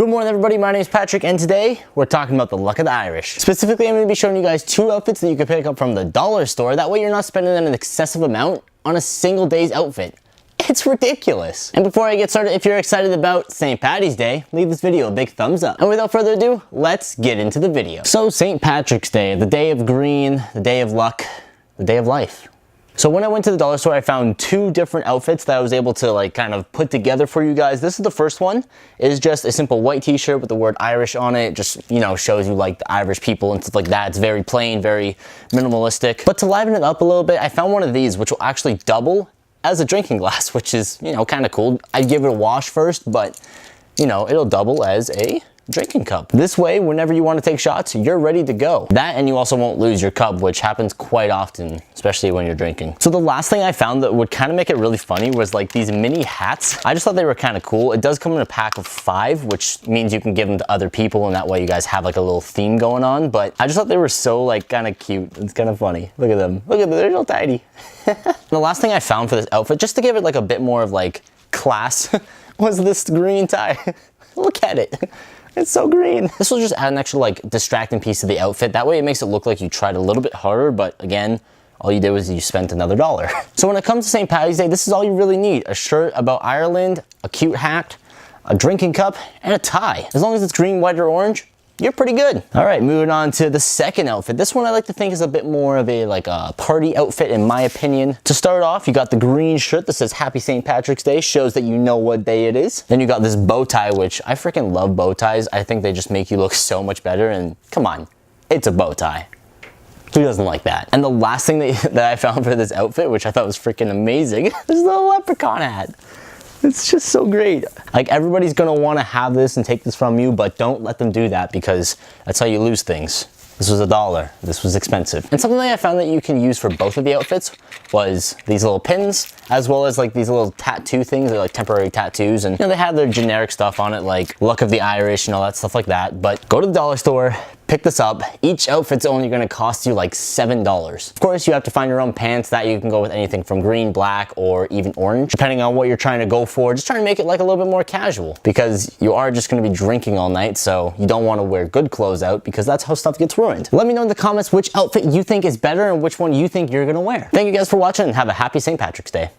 Good morning everybody, my name is Patrick and today we're talking about the luck of the Irish. Specifically, I'm going to be showing you guys 2 outfits that you can pick up from the dollar store. That way you're not spending an excessive amount on a single day's outfit. It's ridiculous. And before I get started, if you're excited about St. Patty's Day, leave this video a big thumbs up. And without further ado, let's get into the video. So St. Patrick's Day, the day of green, the day of luck, the day of life. So when I went to the dollar store, I found 2 different outfits that I was able to kind of put together for you guys. This is the first one. It is just a simple white t-shirt with the word Irish on it. Just, shows you like the Irish people and stuff like that. It's very plain, very minimalistic. But to liven it up a little bit, I found one of these, which will actually double as a drinking glass, which is, kind of cool. I'd give it a wash first, but, it'll double as a drinking cup. This way, whenever you want to take shots, you're ready to go. That, and you also won't lose your cup, which happens quite often, especially when you're drinking. So the last thing I found that would kind of make it really funny was like these mini hats. I just thought they were kind of cool. It does come in a pack of 5, which means you can give them to other people, and that way you guys have like a little theme going on. But I just thought they were so kind of cute. It's kind of funny. Look at them. Look at them. They're so tiny. The last thing I found for this outfit, just to give it like a bit more of class, was this green tie. Look at it. It's so green. This will just add an extra distracting piece to the outfit. That way it makes it look like you tried a little bit harder, but again, all you did was you spent another $1. So when it comes to St. Patty's Day, this is all you really need. A shirt about Ireland, a cute hat, a drinking cup, and a tie. As long as it's green, white, or orange, you're pretty good. All right, moving on to the second outfit. This one I like to think is a bit more of a a party outfit in my opinion. To start off, you got the green shirt that says Happy St. Patrick's Day, shows that you know what day it is. Then you got this bow tie, which I freaking love bow ties. I think they just make you look so much better, and come on, it's a bow tie. Who doesn't like that? And the last thing that I found for this outfit, which I thought was freaking amazing, this little leprechaun hat. It's just so great. Everybody's gonna wanna have this and take this from you, but don't let them do that because that's how you lose things. This was $1. This was expensive. And something that I found that you can use for both of the outfits was these little pins, as well as these little tattoo things. They're temporary tattoos, and they have their generic stuff on it, like Luck of the Irish and all that stuff like that. But go to the dollar store, pick this up. Each outfit's only gonna cost you $7. Of course, you have to find your own pants. That you can go with anything from green, black, or even orange, depending on what you're trying to go for. Just trying to make it a little bit more casual, because you are just gonna be drinking all night, so you don't wanna wear good clothes out, because that's how stuff gets ruined. Let me know in the comments which outfit you think is better and which one you think you're gonna wear. Thank you guys for watching, and have a happy St. Patrick's Day.